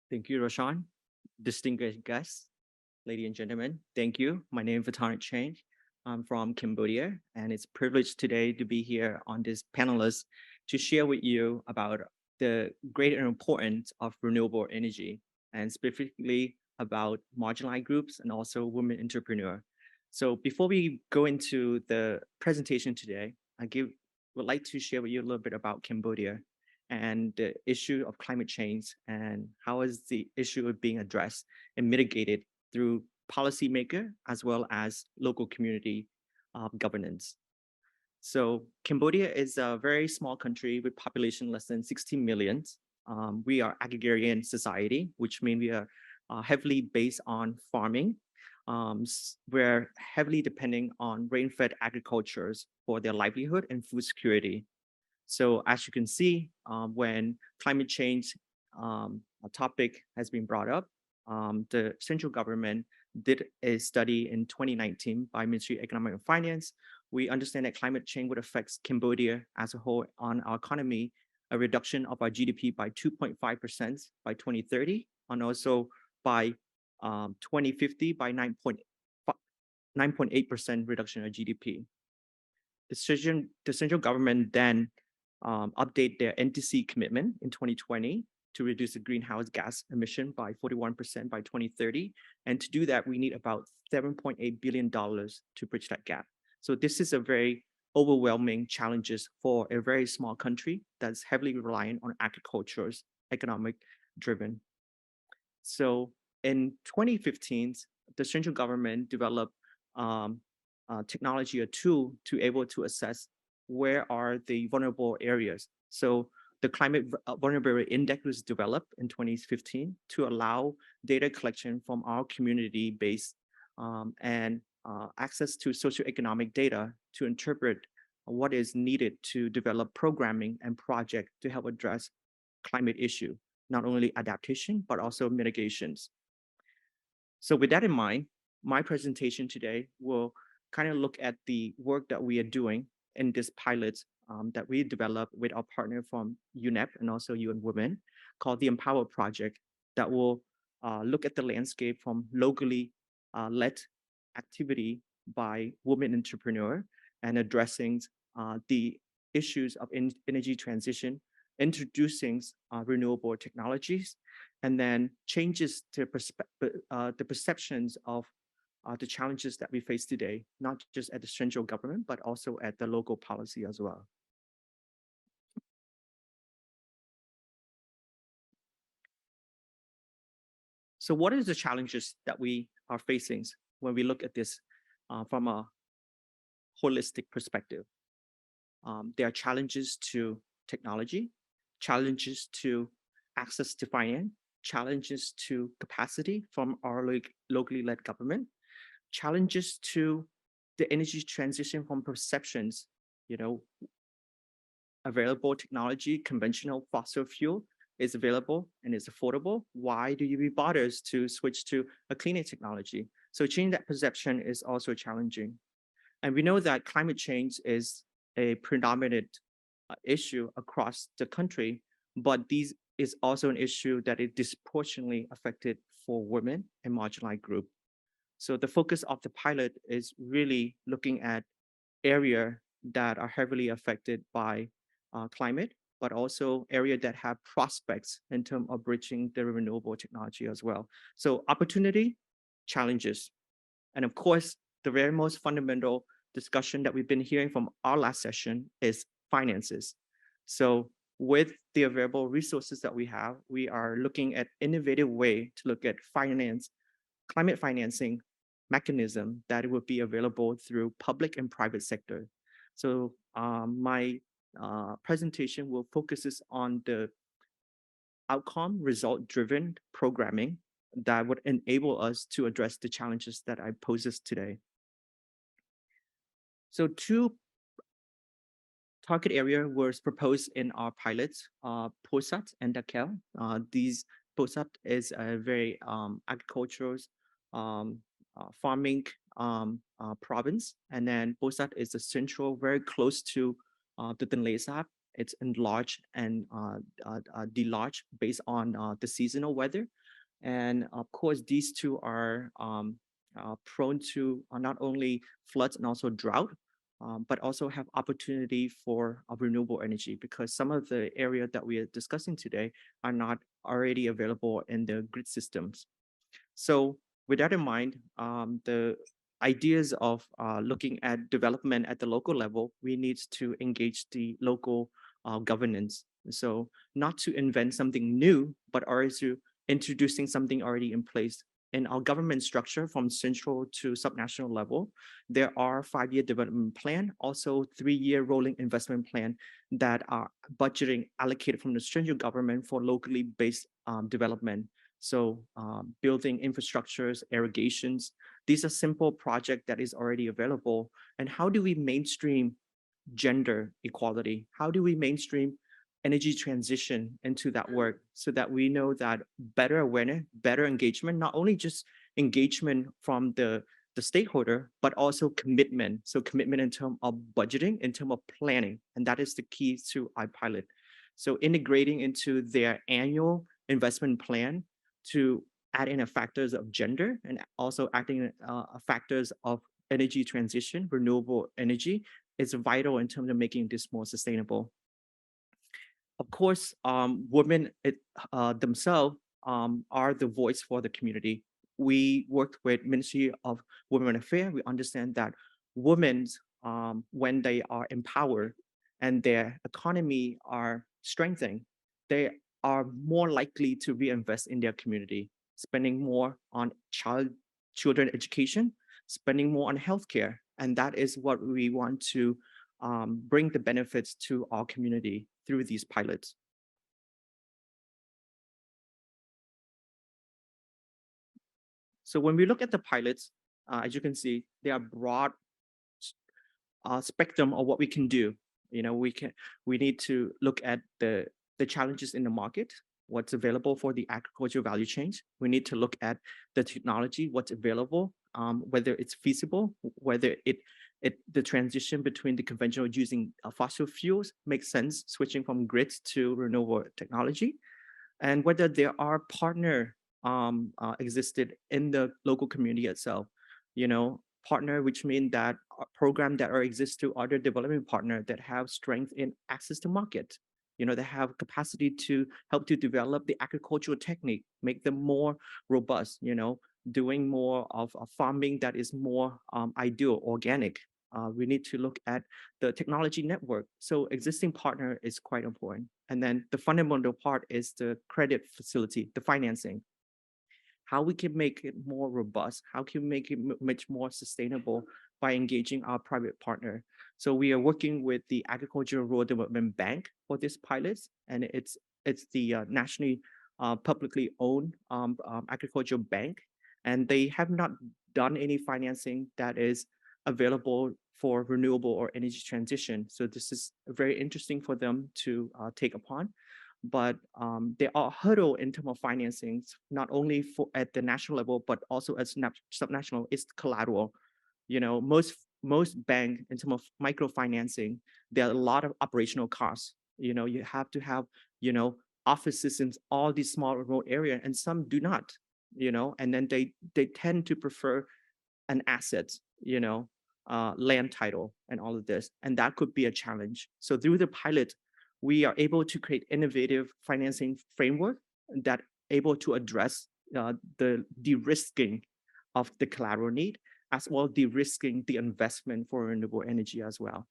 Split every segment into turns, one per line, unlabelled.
Thank you, Roshan. Distinguished guests, ladies and gentlemen, thank you. My name is Vatanic Change. I'm from Cambodia, and it's a privilege today to be here on this panelist to share with you about the greater importance of renewable energy and specifically about marginalized groups and also women entrepreneur. So before we go into the presentation today, would like to share with you a little bit about Cambodia and the issue of climate change and how is the issue of being addressed and mitigated through policymaker as well as local community governance. So Cambodia is a very small country with population less than 60 million. We are agrarian society, which means we are heavily based on farming. We're heavily depending on rain-fed agricultures for their livelihood and food security. So as you can see, when climate change a topic has been brought up, the central government did a study in 2019 by Ministry of Economic and Finance. We understand that climate change would affect Cambodia as a whole on our economy, a reduction of our GDP by 2.5% by 2030, and also by 2050 by 9.8% reduction of GDP. The central government then update their NTC commitment in 2020 to reduce the greenhouse gas emission by 41% by 2030. And to do that, we need about $7.8 billion to bridge that gap. So this is a very overwhelming challenges for a very small country that's heavily reliant on agriculture's economic driven. So in 2015, the central government developed technology, a tool to able to assess where are the vulnerable areas. So the climate vulnerability index was developed in 2015 to allow data collection from our community-based and access to socioeconomic data to interpret what is needed to develop programming and project to help address climate issue, not only adaptation, but also mitigations. So with that in mind, my presentation today will kind of look at the work that we are doing in this pilot that we developed with our partner from UNEP and also UN Women called the Empower Project that will look at the landscape from locally led activity by women entrepreneur and addressing the issues of energy transition, introducing renewable technologies, and then changes the perceptions of the challenges that we face today, not just at the central government, but also at the local policy as well. So what are the challenges that we are facing when we look at this from a holistic perspective? There are challenges to technology, challenges to access to finance, challenges to capacity from our locally led government, challenges to the energy transition from perceptions, you know, available technology, conventional fossil fuel is available and is affordable. Why do you be bothers to switch to a cleaner technology? So changing that perception is also challenging. And we know that climate change is a predominant issue across the country, but these is also an issue that is disproportionately affected for women and marginalized group. So the focus of the pilot is really looking at area that are heavily affected by climate, but also area that have prospects in terms of bridging the renewable technology as well. So opportunity, challenges, and of course, the very most fundamental discussion that we've been hearing from our last session is finances. So with the available resources that we have, we are looking at innovative way to look at climate financing mechanism that would be available through public and private sector. So my presentation will focuses on the outcome result driven programming that would enable us to address the challenges that I poses today. So two target area was proposed in our pilots, Posat and Dakel. These Posat is a very agricultural um, farming province, and then Posat is the central, very close to the Tonle Sap It's enlarged and delarged based on the seasonal weather. And of course, these two are prone to not only floods and also drought, but also have opportunity for renewable energy because some of the area that we are discussing today are not already available in the grid systems. So with that in mind, the ideas of looking at development at the local level, we need to engage the local governance. So not to invent something new, but also introducing something already in place. In our government structure from central to subnational level, there are 5-year development plan, also 3-year rolling investment plan that are budgeting allocated from the central government for locally based development. So building infrastructures, irrigations, these are simple projects that is already available. And how do we mainstream gender equality? How do we mainstream energy transition into that work so that we know that better awareness, better engagement, not only just engagement from the stakeholder, but also commitment. So commitment in terms of budgeting, in terms of planning. And that is the key to iPilot. So integrating into their annual investment plan to add in a factors of gender and also adding factors of energy transition, renewable energy is vital in terms of making this more sustainable. Of course, women themselves are the voice for the community. We worked with Ministry of Women Affairs. We understand that women, when they are empowered and their economy are strengthened, they are more likely to reinvest in their community, spending more on children education, spending more on healthcare, and that is what we want to bring the benefits to our community through these pilots. So when we look at the pilots, as you can see, they are broad spectrum of what we can do. You know, we need to look at the challenges in the market, what's available for the agricultural value chains. We need to look at the technology, what's available, whether it's feasible, whether the transition between the conventional using fossil fuels makes sense, switching from grids to renewable technology, and whether there are partner existed in the local community itself. You know, partner, which mean that a program that are exist to other development partner that have strength in access to market. You know, they have capacity to help to develop the agricultural technique, make them more robust. You know, doing more of a farming that is more ideal, organic. We need to look at the technology network. So existing partner is quite important. And then the fundamental part is the credit facility, the financing. How we can make it more robust, how can we make it much more sustainable by engaging our private partner. So we are working with the Agricultural Rural Development Bank for this pilots, and it's the nationally publicly owned agricultural bank, and they have not done any financing that is available for renewable or energy transition. So this is very interesting for them to take upon. But there are hurdle in terms of financing, not only for at the national level, but also as subnational, is collateral. You know, most bank in terms of microfinancing, there are a lot of operational costs. You know, you have to have, you know, offices in all these small remote area, and some do not, you know, and then they tend to prefer an asset, you know, land title and all of this. And that could be a challenge. So through the pilot, we are able to create innovative financing framework that able to address the de-risking of the collateral need, as well de-risking the investment for renewable energy as well.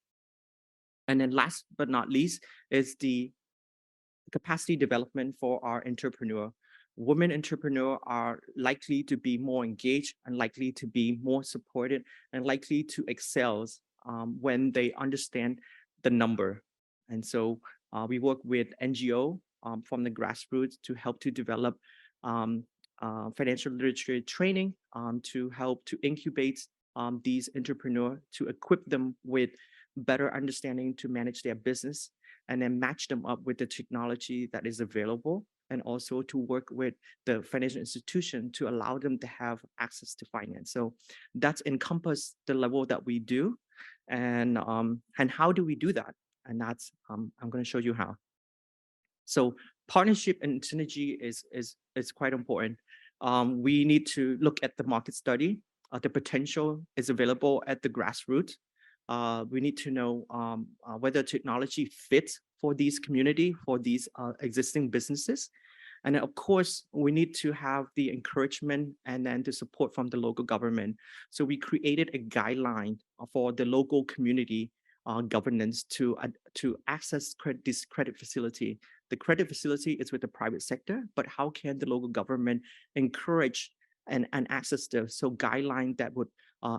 And then last but not least is the capacity development for our entrepreneur. Women entrepreneurs are likely to be more engaged and likely to be more supported and likely to excel when they understand the number. And so we work with NGO from the grassroots to help to develop um, financial literacy training to help to incubate these entrepreneurs to equip them with better understanding to manage their business and then match them up with the technology that is available and also to work with the financial institution to allow them to have access to finance. So that's encompass the level that we do. And how do we do that? And that's I'm going to show you how. So partnership and synergy is quite important. We need to look at the market study. The potential is available at the grassroots. We need to know whether technology fits for these community, for these existing businesses. And then, of course, we need to have the encouragement and then the support from the local government. So we created a guideline for the local community governance to access this credit facility. The credit facility is with the private sector, but how can the local government encourage and access the guideline that would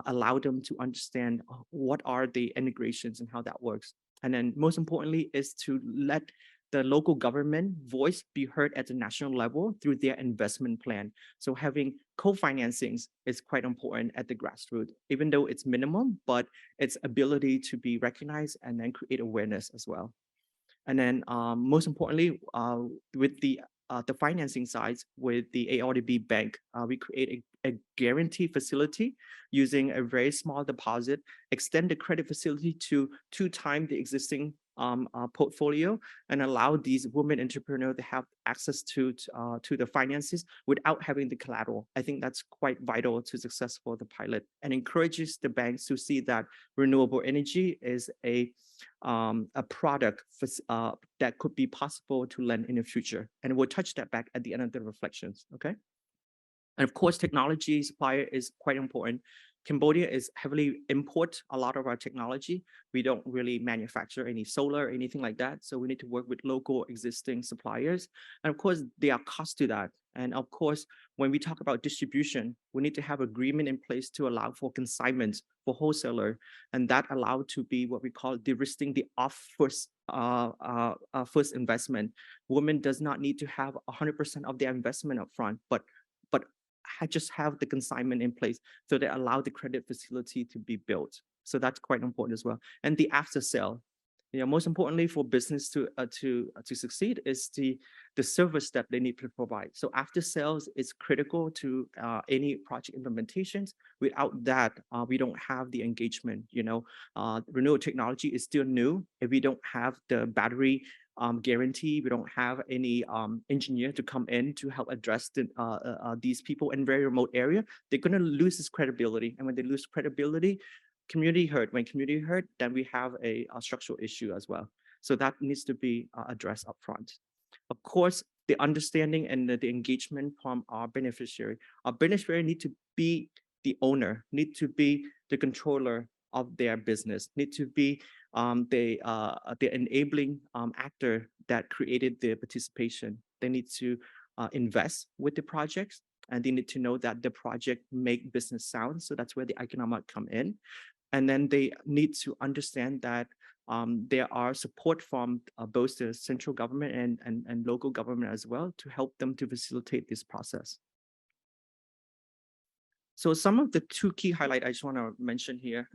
allow them to understand what are the integrations and how that works. And then most importantly is to let the local government voice be heard at the national level through their investment plan. So having co-financings is quite important at the grassroots, even though it's minimum, but its ability to be recognized and then create awareness as well. And then most importantly, with the financing sides with the ARDB bank, we create a guarantee facility using a very small deposit, extend the credit facility to 2 times the existing portfolio, and allow these women entrepreneurs to have access to the finances without having the collateral. I think that's quite vital to success for the pilot, and encourages the banks to see that renewable energy is a product that could be possible to lend in the future. And we'll touch that back at the end of the reflections, okay? And of course, technology supplier is quite important. Cambodia is heavily import a lot of our technology. We don't really manufacture any solar or anything like that. So we need to work with local existing suppliers. And of course, there are costs to that. And of course, when we talk about distribution, we need to have agreement in place to allow for consignments for wholesaler. And that allowed to be what we call de-risking the first investment. Women does not need to have 100% of their investment upfront, but just have the consignment in place so they allow the credit facility to be built. So that's quite important as well. And the after sale, most importantly for business to succeed is the service that they need to provide. So after sales is critical to any project implementations. Without that, we don't have the engagement. Renewable technology is still new. If we don't have the battery guarantee, we don't have any engineer to come in to help address these people in very remote area, they're going to lose this credibility. And when they lose credibility, community hurt. When community hurt, then we have a structural issue as well. So that needs to be addressed upfront. Of course, the understanding and the engagement from our beneficiary. Our beneficiary need to be the owner, need to be the controller of their business, need to be the enabling actor that created the participation. They need to invest with the projects, and they need to know that the project make business sound. So that's where the economic come in. And then they need to understand that there are support from both the central government and local government as well to help them to facilitate this process. So some of the two key highlight I just want to mention here,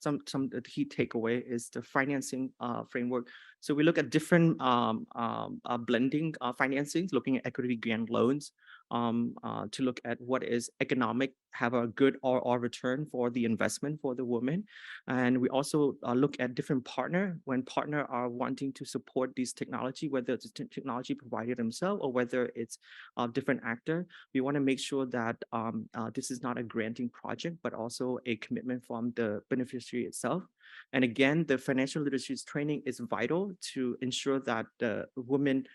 some of the key takeaway is the financing framework. So we look at different blending financings, looking at equity grant loans, to look at what is economic, have a good or return for the investment for the woman. And we also look at different partner when partner are wanting to support this technology, whether it's technology provider themselves or whether it's a different actor. We want to make sure that this is not a granting project, but also a commitment from the beneficiary itself. And again, the financial literacy training is vital to ensure that the women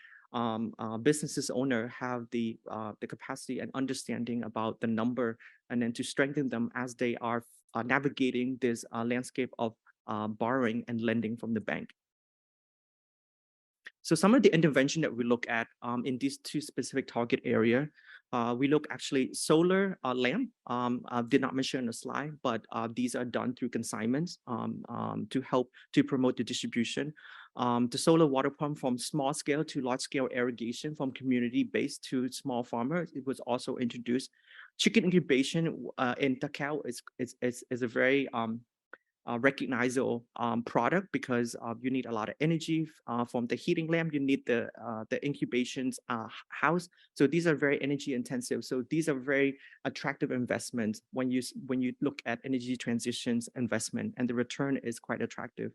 businesses owner have the capacity and understanding about the number, and then to strengthen them as they are navigating this landscape of borrowing and lending from the bank. So some of the intervention that we look at in these two specific target area, we look actually solar lamp, did not mention on the slide, but these are done through consignments to help to promote the distribution. The solar water pump from small scale to large scale irrigation from community based to small farmers, it was also introduced. Chicken incubation in Takao is a very recognizable product because you need a lot of energy from the heating lamp. You need the incubations house. So these are very energy intensive. So these are very attractive investments when you look at energy transitions investment, and the return is quite attractive.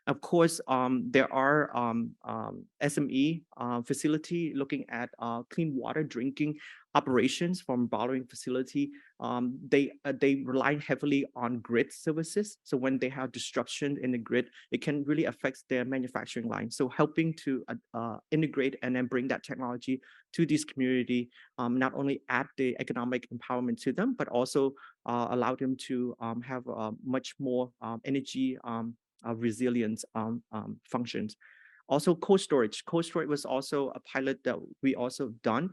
Of course, there are SME facility looking at clean water drinking operations from bottling facility. They rely heavily on grid services. So when they have disruption in the grid, it can really affect their manufacturing line. So helping to integrate and then bring that technology to this community, not only add the economic empowerment to them, but also allow them to have much more energy resilience functions. Also, cold storage. Cold storage was also a pilot that we also done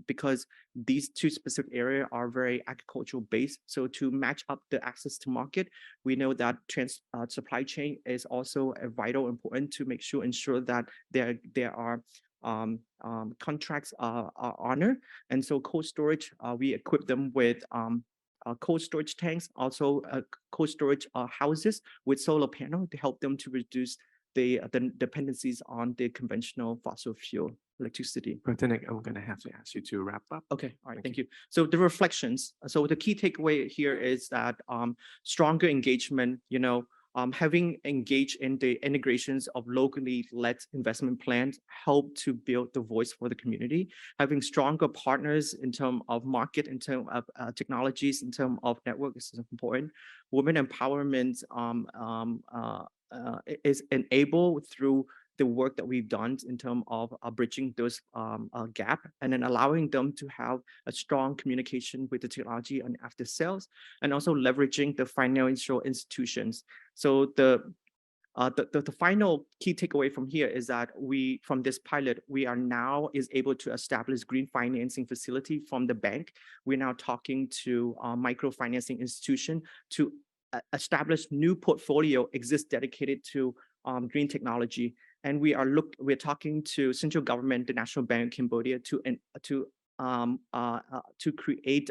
because these two specific areas are very agricultural based. So to match up the access to market, we know that supply chain is also a vital important to ensure that there are contracts are honored. And so cold storage, we equip them with cold storage tanks, also cold storage houses with solar panel to help them to reduce the dependencies on the conventional fossil fuel electricity.
Lieutenant, I'm going to have to ask you to wrap up.
Okay, all right, thank you. So the reflections. So the key takeaway here is that stronger engagement, having engaged in the integrations of locally led investment plans help to build the voice for the community. Having stronger partners in terms of market, in terms of technologies, in terms of network is important. Women empowerment is enabled through the work that we've done in terms of bridging those gap and then allowing them to have a strong communication with the technology and after sales, and also leveraging the financial institutions. So the final key takeaway from here is that from this pilot, we are now able to establish green financing facility from the bank. We're now talking to microfinancing institution to establish new portfolio exists dedicated to green technology. And we're talking to central government, the National Bank of Cambodia, to create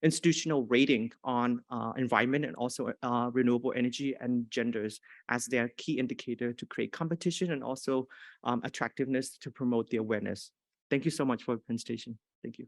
institutional rating on environment and also renewable energy and genders as their key indicator to create competition and also attractiveness to promote the awareness. Thank you so much for the presentation. Thank you.